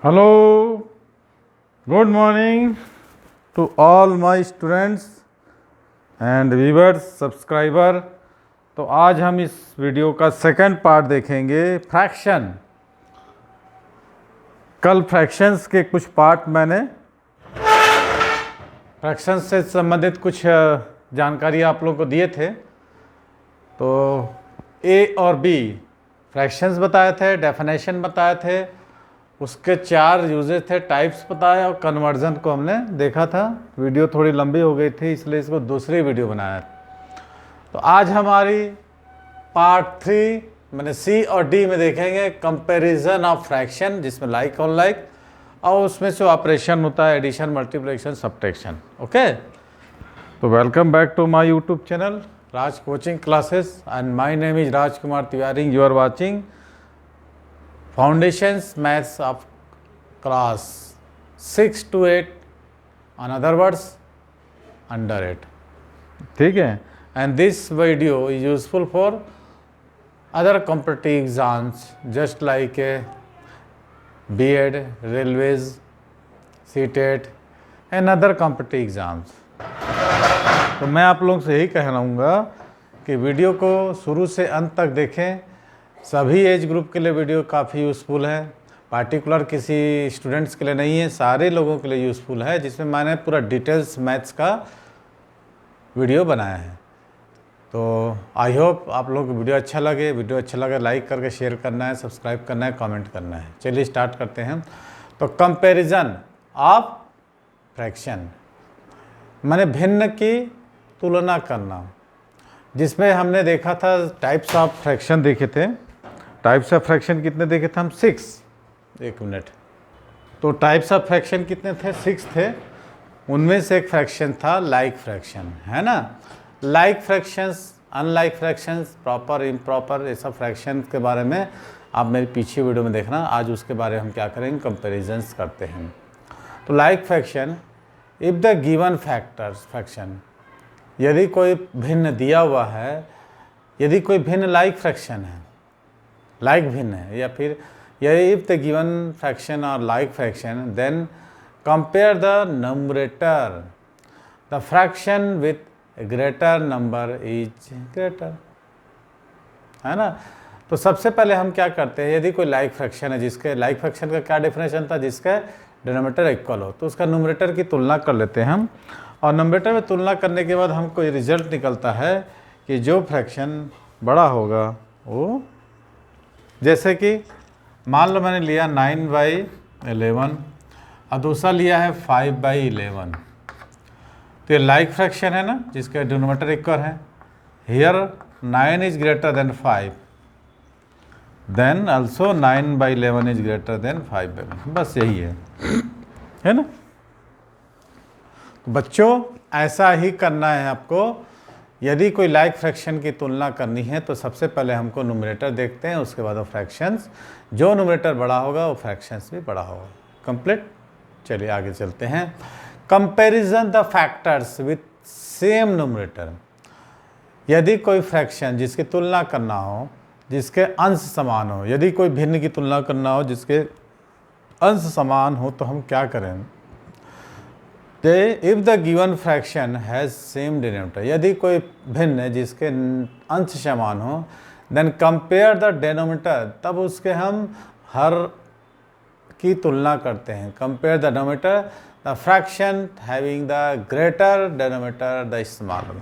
Hello, good morning to all my students and viewers, subscriber. तो आज हम इस वीडियो का सेकंड पार्ट देखेंगे, फ्रैक्शन। कल फ्रैक्शंस के कुछ पार्ट मैंने फ्रैक्शंस से संबंधित कुछ जानकारी आप लोगों को दिए थे। तो ए और बी फ्रैक्शंस बताए थे, डेफिनेशन बताए थे, उसके 4 यूजेस थे, टाइप्स बताए और कन्वर्जन को हमने देखा था। वीडियो थोड़ी लंबी हो गई थी इसलिए इसको दूसरी वीडियो बनाया। तो आज हमारी पार्ट 3 मैंने सी और डी में देखेंगे कंपैरिजन ऑफ फ्रैक्शन, जिसमें लाइक और लाइक, और उसमें जो ऑपरेशन होता है एडिशन, मल्टीप्लिकेशन, सब्ट्रैक्शन। ओके, तो welcome back to my YouTube channel Raj coaching classes and my name is Rajkumar Tiwari. You are watching Foundations Maths of class 6 to 8, in other words under 8. ठीक है, and this video is useful for other competitive exams just like B.Ed, Railways, CTET and other competitive exams. तो मैं आप लोगों से यही कहूँगा कि वीडियो को शुरू से अंत तक देखें। सभी एज ग्रुप के लिए वीडियो काफ़ी यूज़फुल है, पार्टिकुलर किसी स्टूडेंट्स के लिए नहीं है, सारे लोगों के लिए यूज़फुल है, जिसमें मैंने पूरा डिटेल्स मैथ्स का वीडियो बनाया है। तो आई होप आप लोगों को वीडियो अच्छा लगे। वीडियो अच्छा लगे लाइक करके शेयर करना है, सब्सक्राइब करना है, कमेंट करना है। चलिए स्टार्ट करते हैं। तो कंपैरिजन ऑफ फ्रैक्शन माने भिन्न की तुलना करना, जिसमें हमने देखा था टाइप्स ऑफ फ्रैक्शन देखे थे। टाइप्स ऑफ फ्रैक्शन कितने देखे थे हम? 6। एक मिनट। तो टाइप्स ऑफ फ्रैक्शन कितने थे? 6 थे। उनमें से एक फ्रैक्शन था लाइक फ्रैक्शन, है ना। Like fractions, unlike fractions, proper, improper, ये सब फ्रैक्शन के बारे में आप मेरी पीछे वीडियो में देखना। आज उसके बारे में हम क्या करेंगे, कंपेरिजन्स करते हैं। तो like fraction, if the given factors fraction, यदि कोई भिन्न दिया हुआ है, यदि कोई भिन्न लाइक फ्रैक्शन है, लाइक भिन्न है, या फिर यदि इफ द गिवन फ्रैक्शन और like fraction, then compare the numerator, the fraction with greater number is greater, है ना। तो सबसे पहले हम क्या करते हैं, यदि कोई लाइक फ्रैक्शन है, जिसके लाइक फ्रैक्शन का क्या डेफिनेशन था, जिसका डिनोमिनेटर इक्वल हो, तो उसका न्यूमरेटर की तुलना कर लेते हैं हम। और नंबरेटर में तुलना करने के बाद हमको ये रिजल्ट निकलता है कि जो फ्रैक्शन बड़ा होगा वो, जैसे कि मान लो मैंने लिया 9/11 और दूसरा लिया है 5/11, तो ये लाइक फ्रैक्शन है ना, जिसके डिनोमिनेटर इक्वल है। Here 9 is greater than 5, then also 9/11 is greater than 5/11। बस यही है ना। बच्चों ऐसा ही करना है आपको। यदि कोई लाइक फ्रैक्शन की तुलना करनी है तो सबसे पहले हमको न्यूमरेटर देखते हैं, उसके बाद वो फ्रैक्शंस, जो न्यूमरेटर बड़ा होगा वो फ्रैक्शंस भी बड़ा होगा। कंप्लीट। चलिए आगे चलते हैं। Comparison the factors with same numerator, यदि कोई फ्रैक्शन जिसकी तुलना करना हो, जिसके अंश समान हो, यदि कोई भिन्न की तुलना करना हो जिसके अंश समान हो, तो हम क्या करें, if the given fraction has same denominator, यदि कोई भिन्न है जिसके अंश समान हो, देन कंपेयर द डिनोमिनेटर, तब उसके हम हर की तुलना करते हैं। Compare the denominator the fraction having the greater denominator the smaller,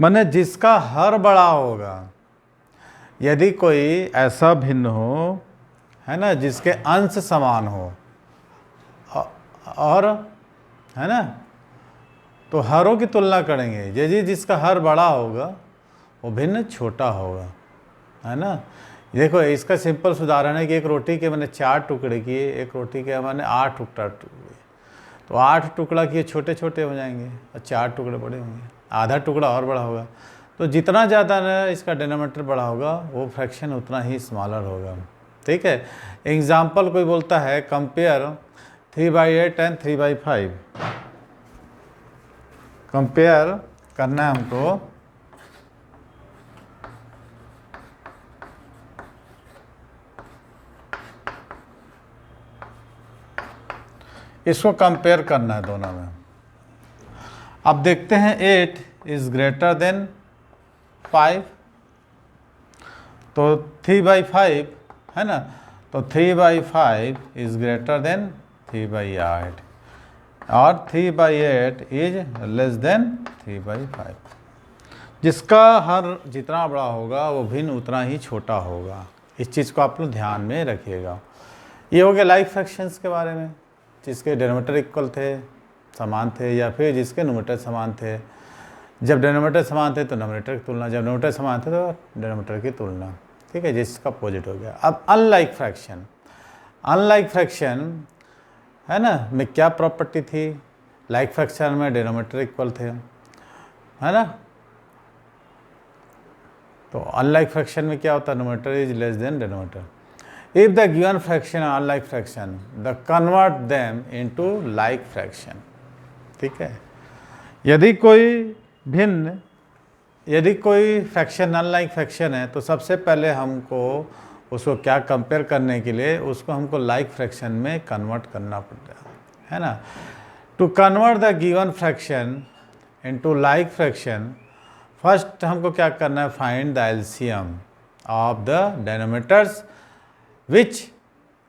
माने जिसका हर बड़ा होगा। यदि कोई ऐसा भिन्न हो, है ना, जिसके अंश समान हो और, है ना, तो हरों की तुलना करेंगे। यदि जिसका हर बड़ा होगा वो भिन्न छोटा होगा, है ना। देखो इसका सिंपल उदाहरण है कि एक रोटी के मैंने 4 टुकड़े किए, एक रोटी के मैंने 8 टुकड़ा किए, तो 8 टुकड़ा किए छोटे छोटे हो जाएंगे और 4 टुकड़े बड़े होंगे, आधा टुकड़ा और बड़ा होगा। तो जितना ज़्यादा ना इसका डिनोमिनेटर बड़ा होगा वो फ्रैक्शन उतना ही स्मॉलर होगा। ठीक है। एग्जाम्पल कोई बोलता है कंपेयर 3/8 एंड 3/5, कंपेयर करना है हमको इसको कंपेयर करना है दोनों में। अब देखते हैं 8 इज़ ग्रेटर देन 5, तो 3/5 है ना, तो 3/5 इज़ ग्रेटर देन 3/8 और 3/8 इज लेस देन 3/5। जिसका हर जितना बड़ा होगा वो भिन्न उतना ही छोटा होगा। इस चीज़ को आप लोग ध्यान में रखिएगा। ये हो गया लाइक फ्रैक्शंस के बारे में, जिसके डिनोमिनेटर इक्वल थे, समान थे, या फिर जिसके न्यूमरेटर समान थे। जब डिनोमिनेटर समान थे तो न्यूमरेटर की तुलना, जब न्यूमरेटर समान थे तो डिनोमिनेटर की तुलना। ठीक है, जिसका अपोजिट हो गया। अब अनलाइक फ्रैक्शन, अनलाइक फ्रैक्शन है ना में क्या प्रॉपर्टी थी? लाइक फ्रैक्शन में डिनोमिनेटर इक्वल थे, है ना। तो अनलाइक फ्रैक्शन में क्या होता है? Numerator is less than denominator. If the given fraction are unlike fraction the convert them into like fraction. ठीक है, यदि कोई फ्रैक्शन अनलाइक फ्रैक्शन है तो सबसे पहले हमको उसको क्या कंपेयर करने के लिए उसको हमको लाइक फ्रैक्शन में कन्वर्ट करना पड़ता है ना। To convert the given fraction into like fraction, first हमको क्या करना है? Find the LCM of the denominators which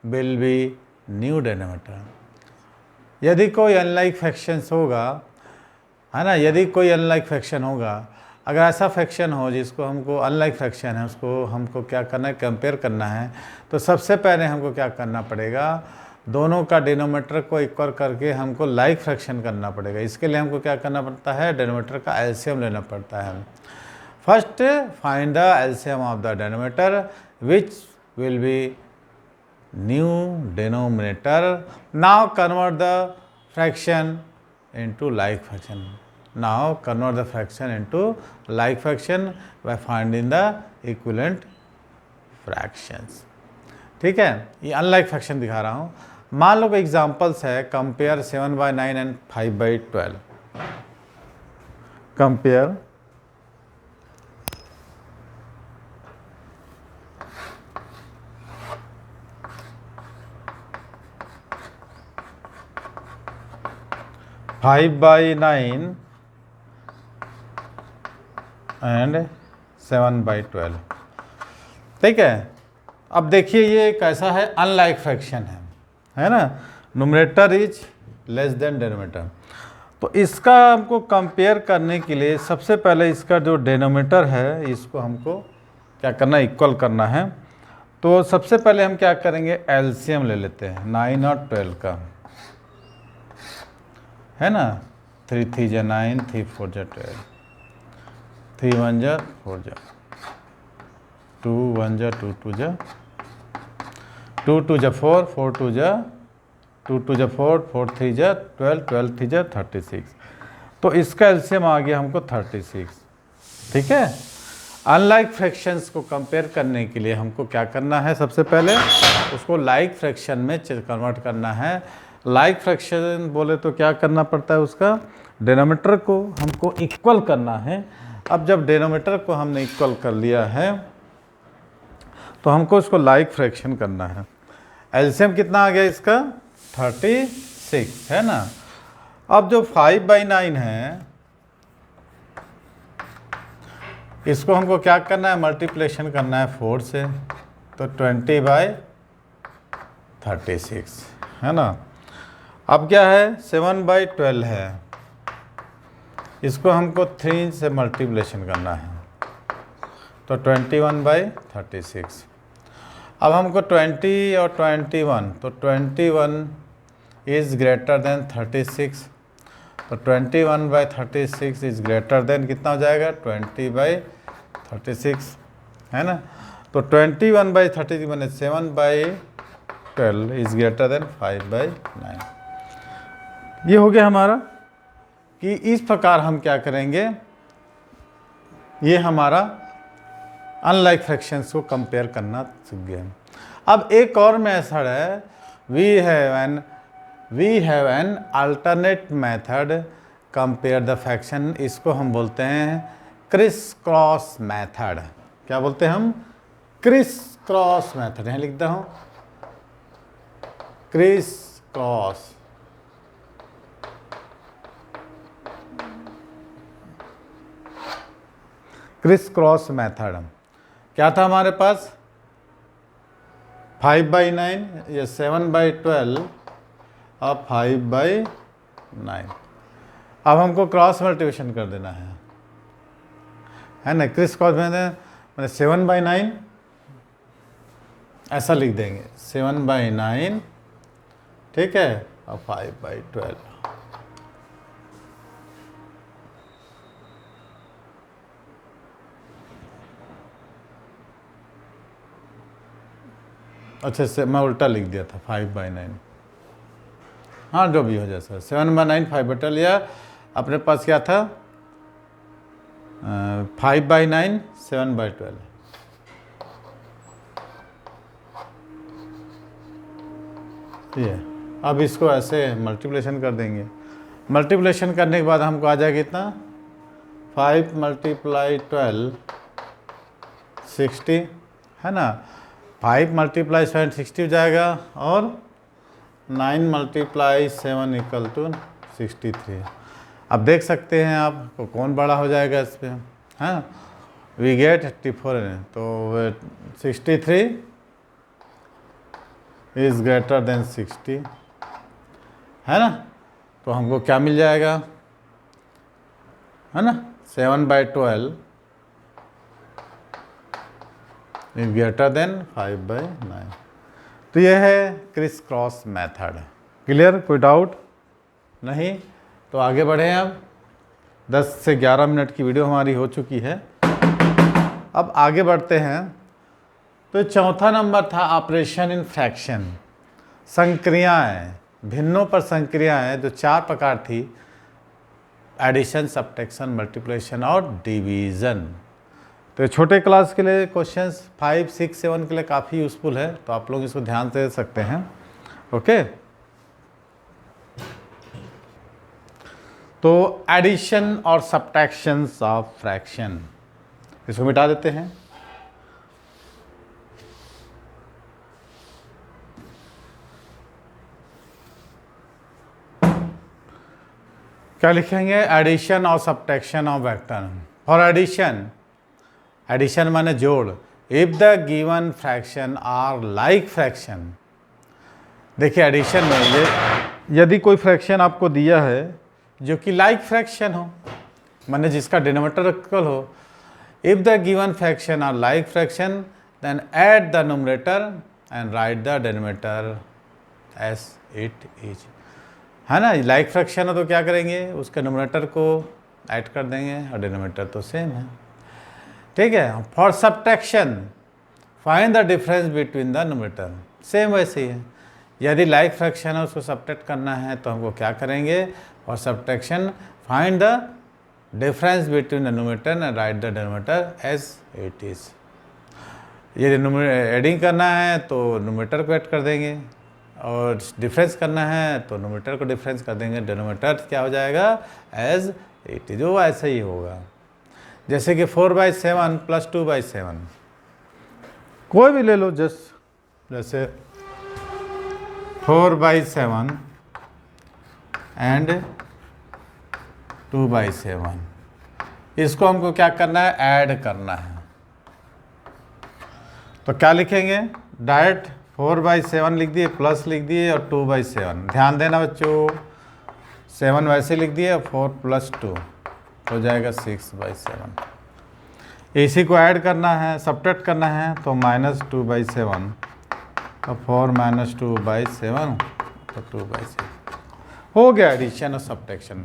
will be new denominator. यदि कोई अनलाइक फ्रैक्शन होगा, है ना, यदि कोई अनलाइक फ्रैक्शन होगा, अगर ऐसा फ्रैक्शन हो जिसको हमको अनलाइक फ्रैक्शन है उसको हमको क्या करना है? कंपेयर करना है। तो सबसे पहले हमको क्या करना पड़ेगा? दोनों का डिनोमिनेटर को इक्वल करके हमको लाइक फ्रैक्शन करना पड़ेगा। इसके लिए हमको क्या करना पड़ता है? डिनोमिनेटर का एलसीएम लेना पड़ता है। First find the LCM of the denominator which will be new denominator. Now convert the fraction into like fraction. Now convert the fraction into like fraction by finding the equivalent fractions. ठीक है, ये unlike fraction दिखा रहा हूँ। मान लो कोई examples है, कंपेयर 7/9 एंड 5/12। Compare 5/9 and 7/12। ठीक है, अब देखिए ये कैसा है? अनलाइक फ्रैक्शन है ना। Numerator is less than denominator. तो इसका हमको कंपेयर करने के लिए सबसे पहले इसका जो डिनोमिनेटर है इसको हमको क्या करना है? इक्वल करना है। तो सबसे पहले हम क्या करेंगे? एलसीएम ले लेते हैं 9 और 12 का, है ना। 3 3 जा 9, 3 4 जा 12, 3 1 जा 4 जा, 2 1 जा 2 2 जा, 2 2 जा 4, 4 2 जा 2 2 जा 4, 4 3 जा 12, 12 3 जा 36। तो इसका एलसीएम आ गया हमको 36। ठीक है, अनलाइक फ्रैक्शंस को कंपेयर करने के लिए हमको क्या करना है? सबसे पहले उसको लाइक फ्रैक्शन में कन्वर्ट करना है। लाइक फ्रैक्शन बोले तो क्या करना पड़ता है? उसका डिनोमिनेटर को हमको इक्वल करना है। अब जब डिनोमिनेटर को हमने इक्वल कर लिया है तो हमको इसको लाइक फ्रैक्शन करना है। एलसीएम कितना आ गया इसका? 36, है ना। अब जो 5/9 है इसको हमको क्या करना है? मल्टीप्लिकेशन करना है 4 से, तो 20/36, है ना। अब क्या है? 7/12 है, इसको हमको 3 से मल्टीप्लिकेशन करना है, तो 21/36। अब हमको 20 और 21, तो 21 इज़ ग्रेटर देन 36, तो 21/36 इज़ ग्रेटर देन कितना हो जाएगा? 20/36, है ना। तो 21/36 मैंने 7/12 इज़ ग्रेटर देन 5/9। ये हो गया हमारा कि इस प्रकार हम क्या करेंगे? ये हमारा अनलाइक फ्रैक्शंस को कंपेयर करना सीख गए। अब एक और मेथड है, we have an alternate method compare the fraction. इसको हम बोलते हैं क्रिस क्रॉस मेथड। क्या बोलते हैं हम? Criss cross method. यहाँ लिखता हूँ criss cross criss cross method. क्या था हमारे पास 5/9 या 7/12 और 5/9। अब हमको क्रॉस मल्टीप्लिकेशन कर देना है ना। क्रिस क्रॉस में मैंने 7/9 ऐसा लिख देंगे, 7/9, ठीक है, और 5/12। अच्छा से मैं उल्टा लिख दिया था 5/9, हाँ जो भी हो जाए सर, 7/9 5/12, या अपने पास क्या था 5/9 7/12। ये अब इसको ऐसे मल्टीप्लिकेशन कर देंगे। मल्टीप्लिकेशन करने के बाद हमको आ जाएगा कितना 5 × 12 60, है ना। 5 × 7 60 हो जाएगा, और 9 × 7 = 63। अब देख सकते हैं आप कौन बड़ा हो जाएगा इस पर, हाँ, वी गेट 84, तो 63 इज ग्रेटर देन 60, है ना। तो हमको क्या मिल जाएगा, है ना, 7/12 इज ग्रेटर देन 5/9। तो यह है क्रिस क्रॉस मेथड। क्लियर, कोई डाउट नहीं? तो आगे बढ़े। अब 10 से 11 मिनट की वीडियो हमारी हो चुकी है। अब आगे बढ़ते हैं। तो चौथा नंबर था ऑपरेशन इन फ्रैक्शन, संक्रियाएं, भिन्नों पर संक्रियाएं, जो 4 प्रकार थी, एडिशन, सब्ट्रैक्शन, मल्टीप्लिकेशन और डिवीज़न। तो छोटे क्लास के लिए क्वेश्चंस 5, 6, 7 के लिए काफ़ी यूज़फुल है, तो आप लोग इसको ध्यान से दे सकते हैं। ओके, तो एडिशन और सब्ट्रैक्शंस ऑफ फ्रैक्शन, इसको मिटा देते हैं। क्या लिखेंगे, एडिशन और subtraction of vector. For addition, addition माने जोड़, if the given fraction are like fraction. देखिए एडिशन में ये यदि कोई फ्रैक्शन आपको दिया है जो कि लाइक फ्रैक्शन हो, माने जिसका डिनोमिनेटर इक्वल हो, if the given fraction are like fraction then add the numerator and write the denominator as it is, है ना। लाइक फ्रैक्शन है तो क्या करेंगे, उसके न्यूमरेटर को ऐड कर देंगे और डिनोमिनेटर तो सेम है, ठीक है। For subtraction find the difference between the numerator, same वैसे ही है। यदि लाइक फ्रैक्शन है उसको सब्ट्रैक्ट करना है तो हमको क्या करेंगे, for subtraction find the difference between the numerator and write the denominator as it is. यदि एडिंग करना है तो न्यूमरेटर को ऐड कर देंगे, और डिफरेंस करना है तो न्यूमरेटर को डिफरेंस कर देंगे, डिनोमिनेटर क्या हो जाएगा एज इट इज, वो ऐसा ही होगा। जैसे कि 4/7 + 2/7, कोई भी ले लो, जैसे 4/7 एंड 2/7, इसको हमको क्या करना है, ऐड करना है। तो क्या लिखेंगे, डायरेक्ट 4/7 लिख दिए, प्लस लिख दिए और 2/7। ध्यान देना बच्चों, 7 वैसे लिख दिए और 4 + 2 हो जाएगा 6/7। इसी को ऐड करना है, सब्ट्रैक्ट करना है, तो -2/7 और 4 - 2/7 तो 2/7 हो गया एडिशन और सब्ट्रैक्शन।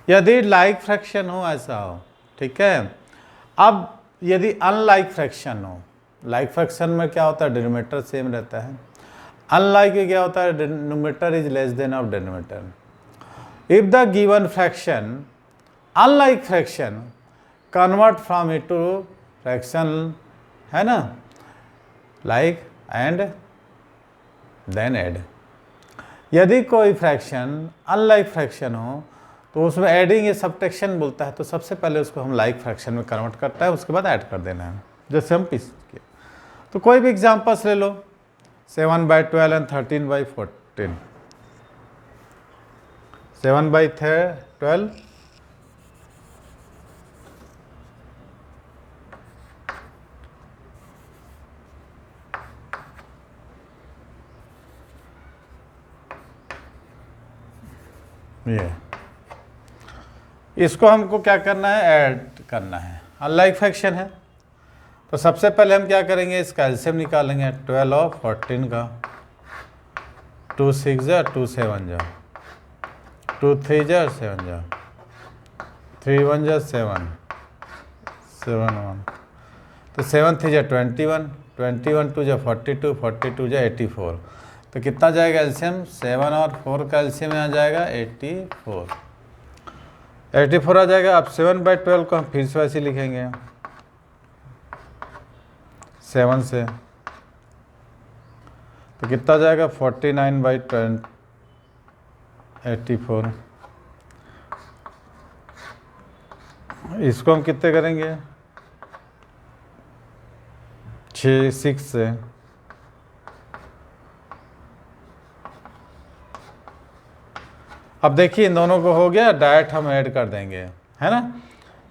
यदि लाइक फ्रैक्शन हो, ऐसा हो, ठीक है। अब यदि अनलाइक फ्रैक्शन हो, लाइक फ्रैक्शन में क्या होता है, डिनोमिनेटर सेम रहता है। अनलाइक में क्या होता है, numerator is less than of denominator. If the given fraction unlike fraction convert from it to fraction, है ना, लाइक एंड देन ऐड। यदि कोई फ्रैक्शन अनलाइक फ्रैक्शन हो तो उसमें एडिंग या सब्ट्रैक्शन बोलता है, तो सबसे पहले उसको हम लाइक फ्रैक्शन में कन्वर्ट करता है, उसके बाद ऐड कर देना है, जैसे हम पीस किए। तो कोई भी एग्जांपल्स ले लो, 7/12 एंड 13/14, 7/12 ये इसको हमको क्या करना है, ऐड करना है, अनलाइक फ्रैक्शन है। तो सबसे पहले हम क्या करेंगे, इसका एलसीएम निकालेंगे। 12 और 14 का 2 6 जा 2 7 जा 2 3 जा 7 जा 3 1 जा 7 7 1, तो 7 3 जा 21 21 2 जा 42 42 जा 84। तो कितना जाएगा एलसीएम, 7 और 4 का एलसीएम आ जाएगा 84 आ जाएगा। अब 7/12 को हम फिर से वैसे लिखेंगे 7 से, तो कितना जाएगा 49/84। इसको हम कितने करेंगे 6 से, अब देखिए इन दोनों को हो गया, डायरेक्ट हम ऐड कर देंगे, है ना।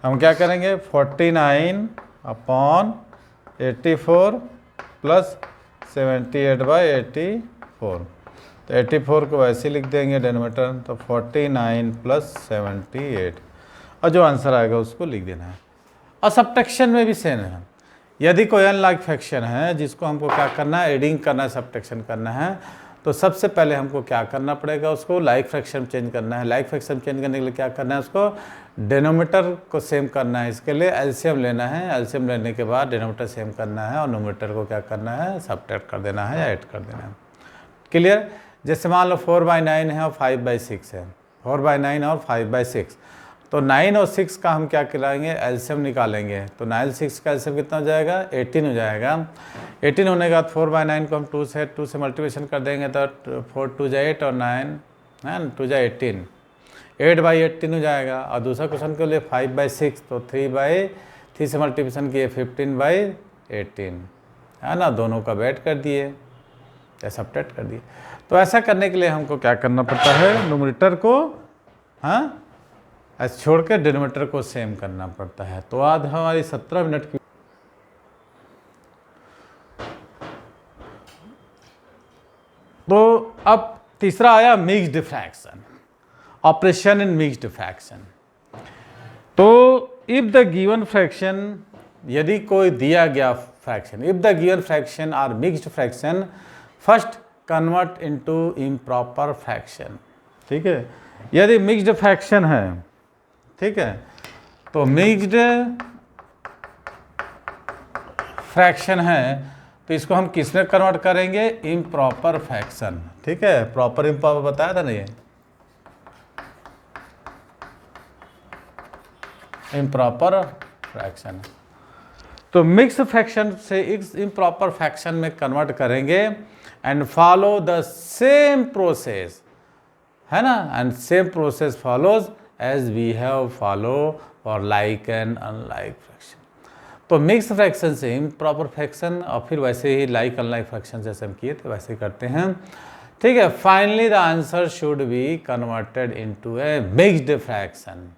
हम क्या करेंगे 49/84 प्लस 78/84, तो 84 को वैसे लिख देंगे डिनोमिनेटर, तो 49 प्लस 78, और जो आंसर आएगा उसको लिख देना है। और सब्ट्रैक्शन में भी सेम है, यदि कोई अनलाइक फ्रैक्शन है जिसको हमको क्या करना है, एडिंग करना है, सब्ट्रैक्शन करना है, तो सबसे पहले हमको क्या करना पड़ेगा, उसको लाइक फ्रैक्शन चेंज करना है। लाइक फ्रैक्शन चेंज करने के लिए क्या करना है, उसको डिनोमिनेटर को सेम करना है। इसके लिए एलसीएम लेना है, एलसीएम लेने के बाद डिनोमिनेटर सेम करना है और न्यूमरेटर को क्या करना है, सब्ट्रैक्ट कर देना है या ऐड कर देना है। क्लियर। जैसे मान लो 4/9 है और 5/6 है, 4/9 और 5/6, तो 9 और 6 का हम क्या कराएंगे, एलसीएम निकालेंगे। तो 9 6 का एलसीएम कितना हो जाएगा, 18 हो जाएगा। 18 होने के बाद 4/9 को हम 2 से मल्टीप्लिकेशन कर देंगे, तो 4 2 जा 8 और 9 है ना 2 जा 18, 8/18 हो जाएगा। और दूसरा क्वेश्चन के लिए 5/6, तो 3/3 से मल्टीप्लिकेशन किए 15/18, है ना, दोनों का ऐड कर दिए या सब्ट्रैक्ट कर दिए। तो ऐसा करने के लिए हमको क्या करना पड़ता है, न्यूमरेटर को हाँ ऐसे छोड़ कर डिनोमिनेटर को सेम करना पड़ता है। तो आज हमारी 17 मिनट की, तो अब तीसरा आया mixed fraction, operation in mixed fraction. तो इफ द गिवन फ्रैक्शन, यदि कोई दिया गया fraction, if the given fraction are mixed fraction, first convert into improper fraction. ठीक है, यदि मिक्स्ड फ्रैक्शन है, ठीक है, तो मिक्स्ड फ्रैक्शन है तो इसको हम किस में कन्वर्ट करेंगे, इम्प्रॉपर फ्रैक्शन। ठीक है, प्रॉपर इम्प्रॉपर बताया था ना, ये इम्प्रॉपर फ्रैक्शन। तो मिक्स फ्रैक्शन से इम्प्रॉपर फ्रैक्शन में कन्वर्ट करेंगे and follow the same process, है ना, and same process follows as we have follow for like and unlike fraction. तो मिक्स फ्रैक्शन से इम्प्रॉपर फ्रैक्शन और फिर वैसे ही लाइक अनलाइक फ्रैक्शन जैसे हम किए थे वैसे ही करते हैं। ठीक है, finally the answer should be converted into a mixed fraction,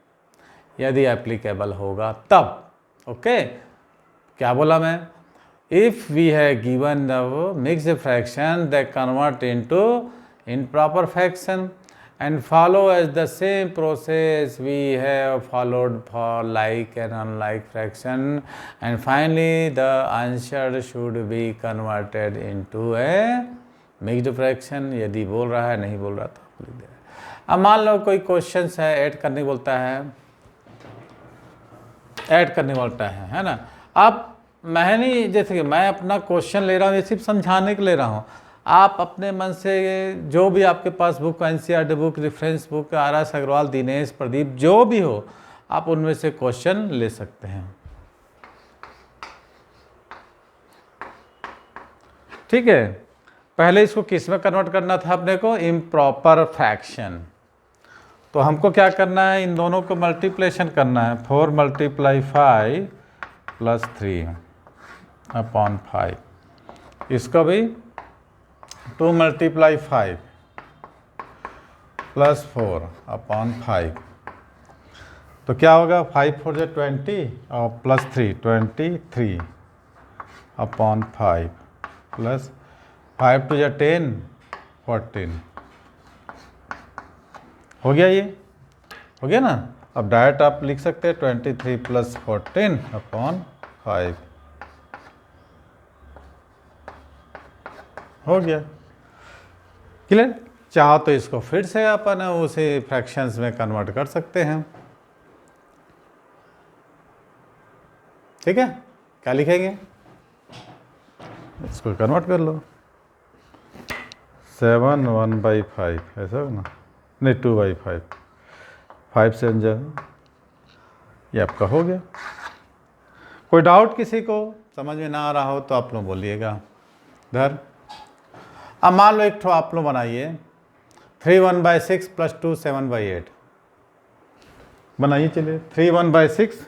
यदि एप्लीकेबल होगा तब। ओके, क्या बोला मैं, if we have given the mixed fraction they convert into improper fraction and follow as the same process we have followed for like and unlike fraction, and finally the answer should be converted into a mixed fraction। यदि बोल रहा है, नहीं बोल रहा तो लिख दे रहा है। अब मान लो कोई क्वेश्चन है, ऐड करने बोलता है, ऐड करने बोलता है ना। अब मैं नहीं, जैसे कि मैं अपना क्वेश्चन ले रहा हूँ, ये सिर्फ समझाने के ले रहा हूँ। आप अपने मन से जो भी आपके पास book, NCERT book, reference book, RS Agarwal, Dinesh, Pradeep, जो भी हो, आप उनमें से क्वेश्चन ले सकते हैं। ठीक है, पहले इसको किस में कन्वर्ट करना था अपने को, इम्प्रॉपर फ्रैक्शन। तो हमको क्या करना है, इन दोनों को मल्टीप्लिकेशन करना है। 4 × 5 + 3/5, इसका भी 2 × 5 + 4/5, तो क्या होगा, 5 4 = 20 और +3 23/5 प्लस 5 2 = 10 14 हो गया, ये हो गया ना। अब डायरेक्ट आप लिख सकते हैं 23 + 14/5 हो गया। क्लियर। चाहो तो इसको फिर से अपन उसे फ्रैक्शंस में कन्वर्ट कर सकते हैं। ठीक है, क्या लिखेंगे, इसको कन्वर्ट कर लो। 7 1/5 ऐसा हो ना, नहीं 2/5, 5 से 7, ये आपका हो गया। कोई डाउट किसी को समझ में ना आ रहा हो तो आप लोग बोलिएगा। इधर अब मान लो एक ठो आप लोग बनाइए 3 1/6 + 2 7/8 बनाइए। चलिए 3 1/6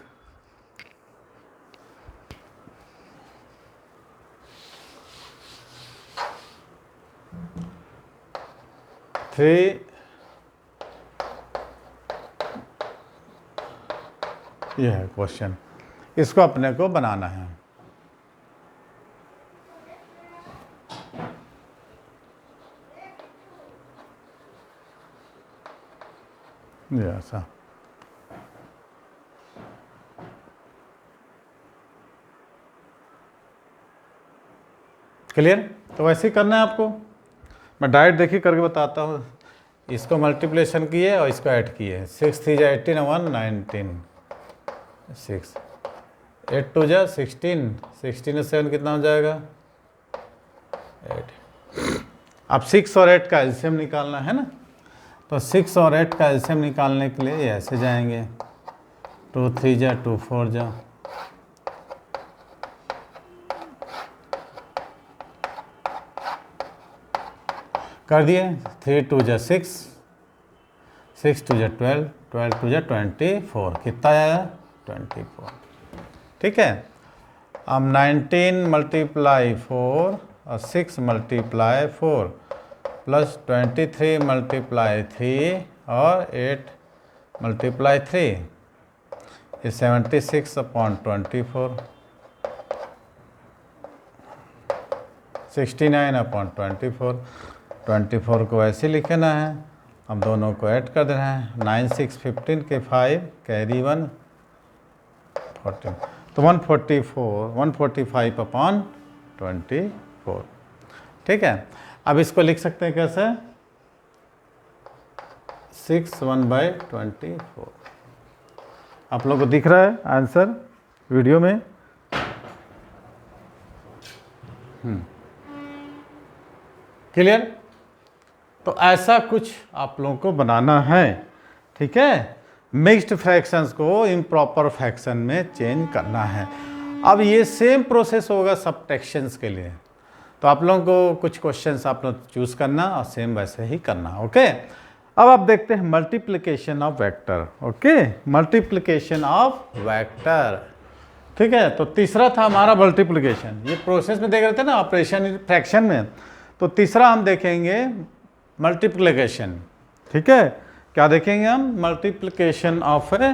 3, ये है क्वेश्चन, इसको अपने को बनाना है। ये ऐसा क्लियर। तो वैसे ही करना है आपको। मैं डायरेक्ट देखिए करके बताता हूँ। इसको मल्टीप्लिकेशन किए और इसको ऐड किए। 6 3 जा 18 1 19 6 8 2 जा 16 16 और 7 कितना हो जाएगा 8। अब 6 और 8 का एलसीएम निकालना है ना, तो 6 और 8 का एलसीएम निकालने के लिए ऐसे जाएंगे 2 3 जा 2 4 जा कर दिए। 3 2 जा 6 6 2 जा 12 12 2 जा 24 कितना आया 24। ठीक है। अब 19 × 4 और 6 × 4 प्लस 23 × 3 और 8 × 3 ये 76/24 69/24 24 को ऐसे लिखना है। हम दोनों को ऐड कर देना है। 9 6 15 के 5 कैरी 1 14 तो 145/24। ठीक है। अब इसको लिख सकते हैं कैसे 6 1/24। आप लोगों को दिख रहा है आंसर वीडियो में। क्लियर। तो ऐसा कुछ आप लोगों को बनाना है। ठीक है। मिक्स्ड फ्रैक्शंस को इम्प्रॉपर फ्रैक्शन में चेंज करना है। अब ये सेम प्रोसेस होगा सबट्रैक्शंस के लिए। तो आप लोगों को कुछ क्वेश्चंस आप लोग चूज करना और सेम वैसे ही करना। ओके। अब आप देखते हैं multiplication of vector. Okay, multiplication of vector. ठीक है। तो तीसरा था हमारा मल्टीप्लिकेशन। ये प्रोसेस में देख रहे थे ना ऑपरेशन फ्रैक्शन में। तो तीसरा हम देखेंगे मल्टीप्लिकेशन। ठीक है। क्या देखेंगे हम मल्टीप्लिकेशन ऑफ ए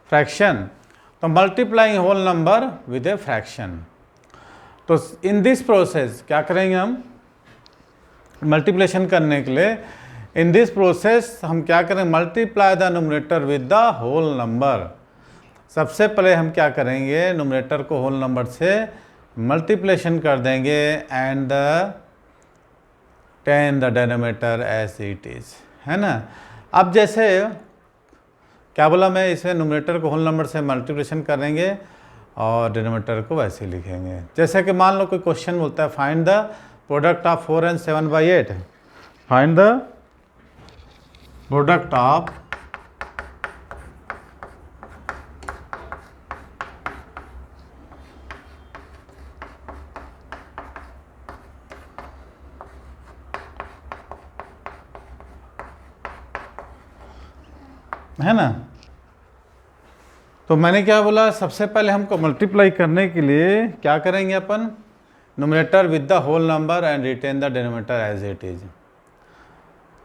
फ्रैक्शन। तो multiplying whole number with a fraction. तो इन दिस प्रोसेस क्या करेंगे हम मल्टीप्लिकेशन करने के लिए। इन दिस प्रोसेस हम क्या करेंगे multiply the numerator with the whole number. सबसे पहले हम क्या करेंगे न्यूमरेटर को होल नंबर से मल्टीप्लिकेशन कर देंगे and then the denominator as it is, है ना। अब जैसे क्या बोला मैं, इसे न्यूमरेटर को होल नंबर से मल्टीप्लिकेशन करेंगे और डिनोमिनेटर को वैसे लिखेंगे। जैसे कि मान लो कोई क्वेश्चन बोलता है find the product of 4 and 7/8। Find the product of है ना। तो मैंने क्या बोला सबसे पहले हमको मल्टीप्लाई करने के लिए क्या करेंगे अपन numerator with the whole number and retain the denominator as it is.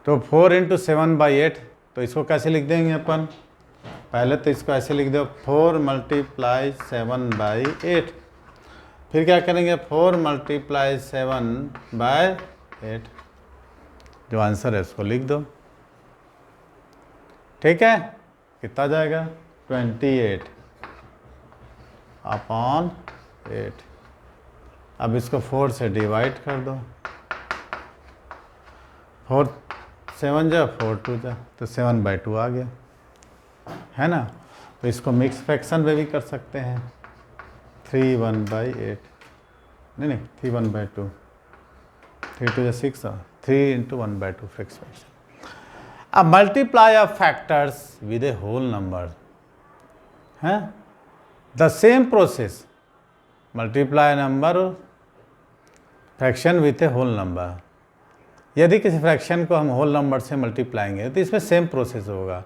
तो 4 × 7/8 तो इसको कैसे लिख देंगे अपन पहले तो इसको ऐसे लिख दो 4 × 7/8। फिर क्या करेंगे 4 × 7/8 जो आंसर है उसको लिख दो। ठीक है, कितना जाएगा 28 अपॉन 8। अब इसको 4 से डिवाइड कर दो, 4 7 जा 4 2 जा, तो 7/2 आ गया, है ना। तो इसको मिक्स फ्रैक्शन में भी कर सकते हैं, 3 1/8, नहीं 3 1/2, 3 2 6, 3 into 1/2 फ्रैक्शन। अब multiply of factors with a whole number है, the same process, multiply number fraction with a whole number. यदि किसी फ्रैक्शन को हम होल नंबर से मल्टीप्लाएंगे तो इसमें सेम प्रोसेस होगा।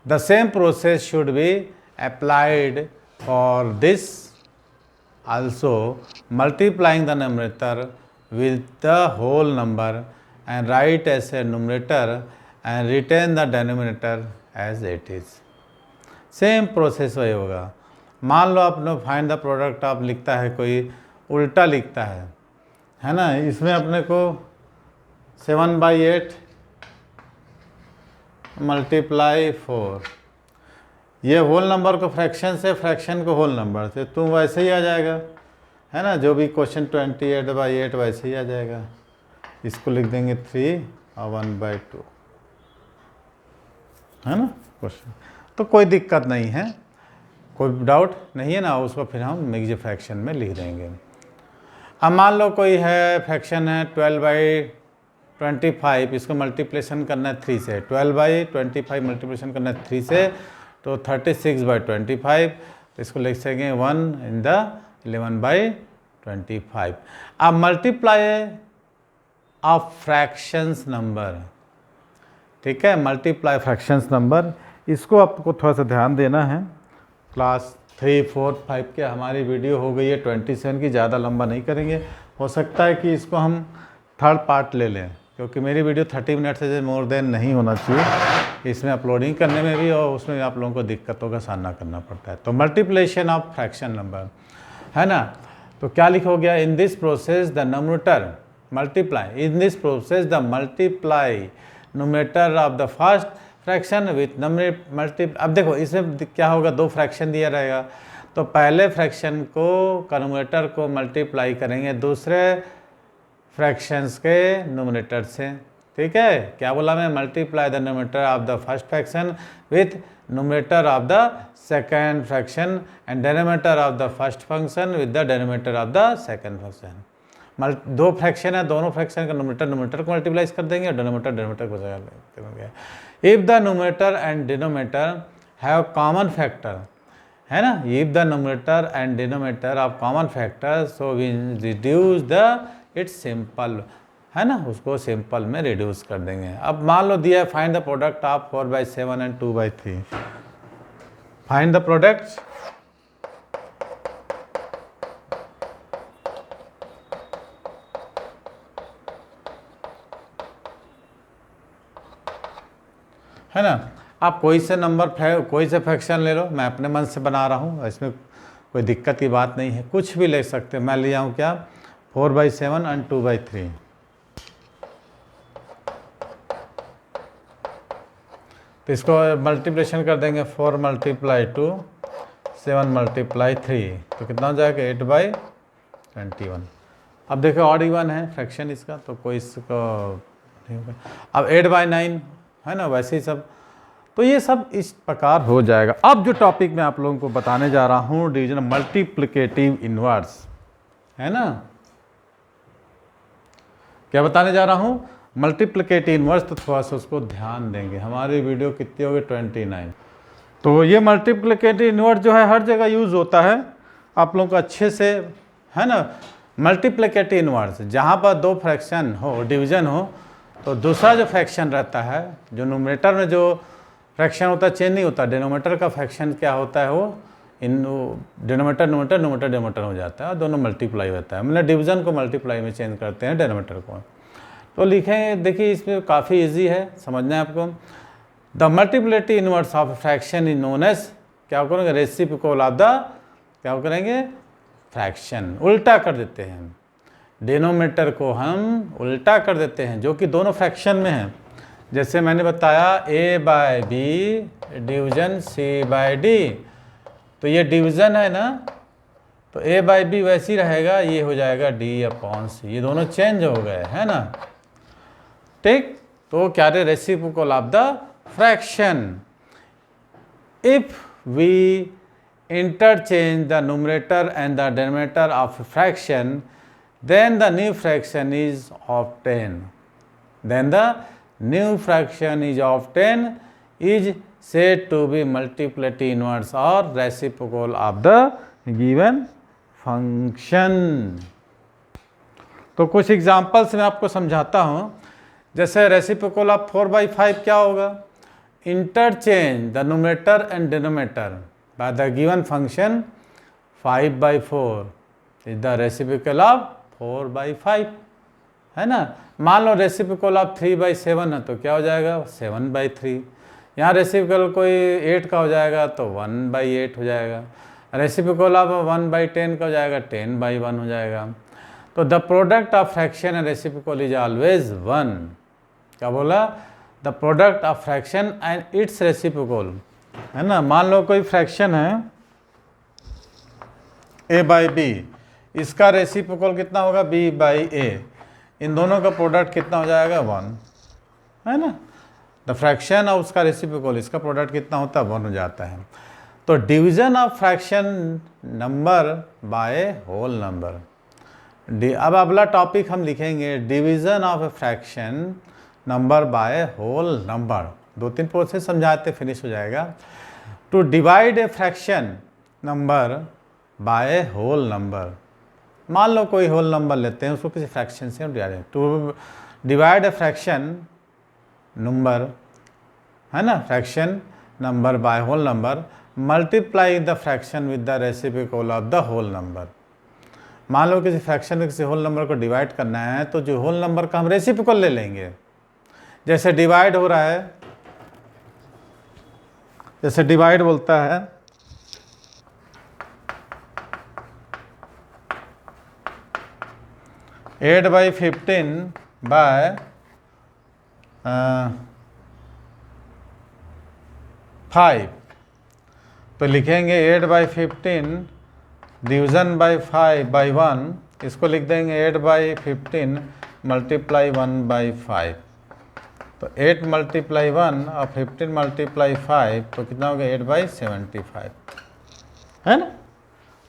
The same process should be applied for this also, multiplying the numerator with the whole number and write as a numerator and retain the denominator as it is। Same process वही होगा। मान लो अपने find the product आप लिखता है, कोई उल्टा लिखता है ना, इसमें अपने को 7/8 मल्टीप्लाई 4, ये होल नंबर को फ्रैक्शन से, फ्रैक्शन को होल नंबर से, तो वैसे ही आ जाएगा, है ना। जो भी क्वेश्चन 28/8 वैसे ही आ जाएगा। इसको लिख देंगे 3 और 1/2, है ना क्वेश्चन। तो कोई दिक्कत नहीं है, कोई डाउट नहीं है ना, उसको फिर हम मिक्स फ्रैक्शन में लिख देंगे। अब मान लो कोई है फ्रैक्शन है 12/25, इसको मल्टीप्लेशन करना है 3 से, 12/25 मल्टीप्लेशन करना है 3 से, तो 36/25, तो इसको लिख सकेंगे 1 इन द 11/25। अब मल्टीप्लाई ऑफ फ्रैक्शंस नंबर, ठीक है, मल्टीप्लाई फ्रैक्शंस नंबर, इसको आपको थोड़ा सा ध्यान देना है। क्लास 3 4 5 के हमारी वीडियो हो गई है 27 की, ज़्यादा लंबा नहीं करेंगे। हो सकता है कि इसको हम थर्ड पार्ट ले लें, क्योंकि मेरी वीडियो 30 मिनट से मोर देन नहीं होना चाहिए, इसमें अपलोडिंग करने में भी और उसमें आप लोगों को दिक्कतों का सामना करना पड़ता है। तो मल्टीप्लिकेशन ऑफ फ्रैक्शन नंबर, है ना। तो क्या लिखा हो गया, in this process the numerator multiply, in this process the multiply numerator of the first fraction with number multi. अब देखो इसमें क्या होगा, 2 फ्रैक्शन दिया रहेगा, तो पहले फ्रैक्शन को न्यूमरेटर को मल्टीप्लाई करेंगे दूसरे फ्रैक्शंस के न्यूमरेटर से, ठीक है। क्या बोला मैं, multiply the numerator of the first fraction with numerator of the second fraction and denominator of the first function with the denominator of the second function. 2 fraction है, दोनों फ्रैक्शन का न्यूमरेटर को मल्टीप्लाइज कर देंगे और डिनोमिनेटर को करेंगे। If the numerator and denominator have common factor, है ना, if the numerator and denominator of common factor, so we reduce the its simple, है ना, उसको सिंपल में रिड्यूस कर देंगे। अब मान लो दिया है find the product of 4/7 and 2/3, find the product, है ना। आप कोई से नंबर कोई से फ्रैक्शन ले लो, मैं अपने मन से बना रहा हूँ, इसमें कोई दिक्कत की बात नहीं है, कुछ भी ले सकते हैं। मैं लिया हूँ क्या 4/7 एंड 2/3, तो इसको मल्टीप्लिकेशन कर देंगे 4 × 2 7 × 3, तो कितना हो जाएगा 8/21। अब देखो ऑड इवन है फ्रैक्शन इसका, तो कोई इसको नहीं होगा। अब 8/9 है ना, वैसे ही सब, तो ये सब इस प्रकार हो जाएगा। अब जो टॉपिक मैं आप लोगों को बताने जा रहा हूँ, डिवीजन मल्टीप्लिकेटिव इनवर्स, है ना। क्या बताने जा रहा हूँ, मल्टीप्लिकेटिव इनवर्स, तो थोड़ा सा उसको ध्यान देंगे। हमारी वीडियो कितनी हो गई 29। तो ये मल्टीप्लिकेटिव इनवर्स जो है हर जगह यूज़ होता है, आप लोगों को अच्छे से, है ना। मल्टीप्लिकेटिव इनवर्स, जहाँ पर 2 फ्रैक्शन हो, डिवीजन हो, तो दूसरा जो फ्रैक्शन रहता है, जो न्यूमरेटर में जो फ्रैक्शन होता है चेंज नहीं होता, डिनोमिनेटर का फ्रैक्शन क्या होता है, वो डिनोमिनेटर न्यूमरेटर न्यूमरेटर डिनोमिनेटर हो जाता है और दोनों मल्टीप्लाई होता है। मतलब डिवीजन को मल्टीप्लाई में चेंज करते हैं डिनोमिनेटर को। तो लिखेंगे, देखिए इसमें काफ़ी इजी है, समझना है आपको। The multiplicative inverse of fraction is known as, क्या करेंगे, रेसिप्रोकल ऑफ द, क्या करेंगे, फ्रैक्शन, उल्टा कर देते हैं। डिनोमिनेटर को हम उल्टा कर देते हैं, जो कि दोनों फ्रैक्शन में है, जैसे मैंने बताया A/B डिवीजन C/D, तो ये डिवीजन है ना, तो A/B वैसे ही रहेगा, ये हो जाएगा D/C, ये दोनों चेंज हो गए है ना। ठीक, तो क्या है reciprocal of the fraction. If we interchange the numerator and the denominator of a fraction, then the new fraction is obtained. Then the new fraction is obtained is said to be multiplicity inverse or reciprocal of the given function. तो कुछ examples मैं आपको समझाता हूँ। जैसे reciprocal of 4/5 क्या होगा? Interchange the numerator and denominator by the given function 5/4 is the reciprocal of 4/5 है ना। मान लो रेसिप्रोकल ऑफ 3/7 है तो क्या हो जाएगा? 7/3। यहाँ रेसिप्रोकल कोई 8 का हो जाएगा तो 1/8 हो जाएगा। रेसिप्रोकल ऑफ 1/10 का हो जाएगा 10/1 हो जाएगा। तो the product of fraction and reciprocal is always 1। क्या बोला? The product of fraction and it's reciprocal है ना। मान लो कोई फ्रैक्शन है A/B, इसका रेसिप्रोकल कितना होगा? B/A। इन दोनों का प्रोडक्ट कितना हो जाएगा? 1 है ना। द फ्रैक्शन और उसका रेसिप्रोकल, इसका प्रोडक्ट कितना होता है? 1 हो जाता है। तो division of fraction number by whole number. अब अगला टॉपिक हम लिखेंगे division of a fraction number by whole number. 2-3 process समझाते फिनिश हो जाएगा। To divide a fraction number by whole number. मान लो कोई होल नंबर लेते हैं, उसको किसी फ्रैक्शन से divide. To divide a fraction number है ना, fraction number by whole number, multiply the fraction with the reciprocal of the whole number. मान लो किसी फ्रैक्शन में किसी होल नंबर को डिवाइड करना है तो जो होल नंबर का हम रेसिप्रोकल ले लेंगे। जैसे डिवाइड हो रहा है, जैसे डिवाइड बोलता है 8/15 बाय 5, तो लिखेंगे 8/15 डिवीज़न बाय 5/1, इसको लिख देंगे 8/15 मल्टीप्लाई 1/5। तो 8 × 1 और 15 × 5 तो कितना हो गया? 8/75 है ना।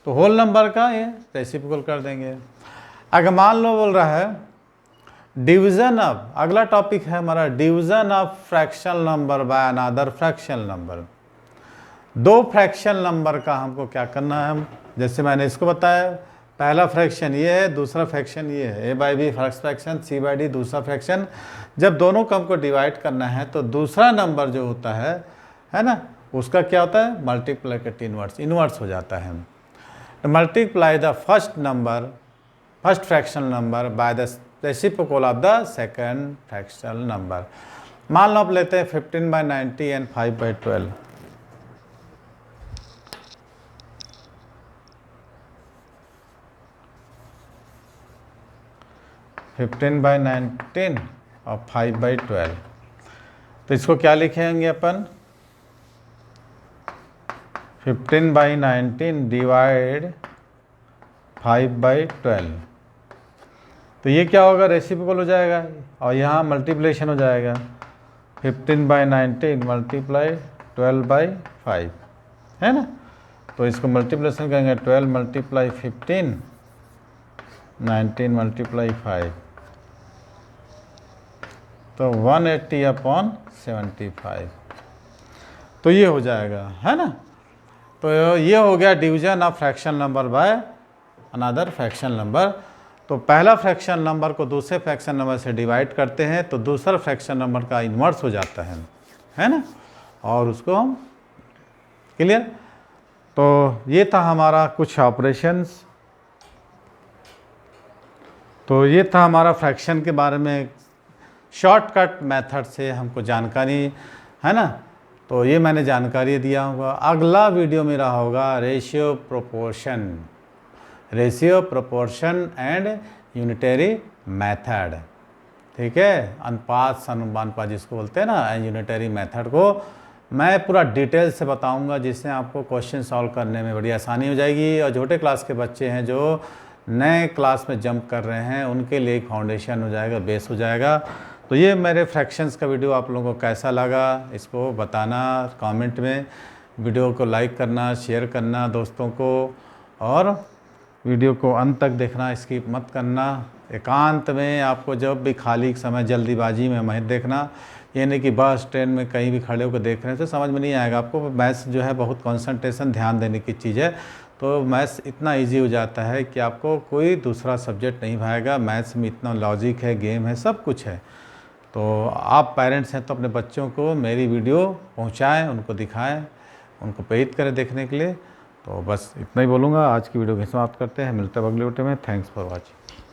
तो होल नंबर का ये रेसिप्रोकल कर देंगे। अगर मान लो बोल रहा है डिवीजन ऑफ, अगला टॉपिक है हमारा division of fractional number by another fractional number. दो फ्रैक्शनल नंबर का हमको क्या करना है? जैसे मैंने इसको बताया, पहला फ्रैक्शन ये है, दूसरा फ्रैक्शन ये है। A/B फर्स्ट फ्रैक्शन, C/D दूसरा फ्रैक्शन। जब दोनों को हमको डिवाइड करना है तो दूसरा नंबर जो होता है ना, उसका क्या होता है? मल्टीप्लिकेटिव इनवर्स हो जाता है। Multiply the first number, first fractional number by the reciprocal of the second fractional number. मान लो आप लेते हैं 15/90 एंड 5/12। 15/19 और 5/12, तो इसको क्या लिखेंगे अपन? 15/19 डिवाइड 5/12, तो ये क्या होगा? रेसिप्रोकल हो जाएगा और यहाँ मल्टीप्लिकेशन हो जाएगा। 15/19 मल्टीप्लाई 12/5 है ना। तो इसको मल्टीप्लिकेशन करेंगे 12 × 15, 19 × 5, तो 180/75, तो ये हो जाएगा है ना। तो ये हो गया division of fraction number by another fraction number. तो पहला फ्रैक्शन नंबर को दूसरे फ्रैक्शन नंबर से डिवाइड करते हैं तो दूसरा फ्रैक्शन नंबर का इन्वर्स हो जाता है ना, और उसको हम क्लियर। तो ये था हमारा कुछ ऑपरेशंस। तो ये था हमारा फ्रैक्शन के बारे में शॉर्टकट मेथड से हमको जानकारी है ना। तो ये मैंने जानकारी दिया होगा। अगला वीडियो मेरा होगा ratio proportion and unitary method. ठीक है, अनुपात समानुपात जिसको बोलते हैं ना, यूनिटरी मेथड को मैं पूरा डिटेल से बताऊंगा, जिससे आपको क्वेश्चन सॉल्व करने में बड़ी आसानी हो जाएगी। और छोटे क्लास के बच्चे हैं जो नए क्लास में जंप कर रहे हैं, उनके लिए एक फाउंडेशन हो जाएगा, बेस हो जाएगा। तो ये मेरे फ्रैक्शंस का वीडियो आप लोगों को कैसा लगा, इसको बताना कमेंट में। वीडियो को लाइक करना, शेयर करना दोस्तों को, और वीडियो को अंत तक देखना, स्किप मत करना। एकांत में आपको जब भी खाली समय, जल्दीबाजी में मत देखना। ये नहीं कि बस ट्रेन में कहीं भी खड़े होकर देख रहे हैं तो समझ में नहीं आएगा आपको। मैथ्स जो है बहुत कंसंट्रेशन, ध्यान देने की चीज़ है। तो मैथ्स इतना इजी हो जाता है कि आपको कोई दूसरा सब्जेक्ट नहीं भाएगा। मैथ्स में इतना लॉजिक है, गेम है, सब कुछ है। तो आप पेरेंट्स हैं तो अपने बच्चों को मेरी वीडियो पहुंचाएं, उनको दिखाएं, उनको प्रेरित करें देखने के लिए। तो बस इतना ही बोलूँगा। आज की वीडियो को समाप्त करते हैं, मिलते हैं अगले वीडियो में। Thanks for watching.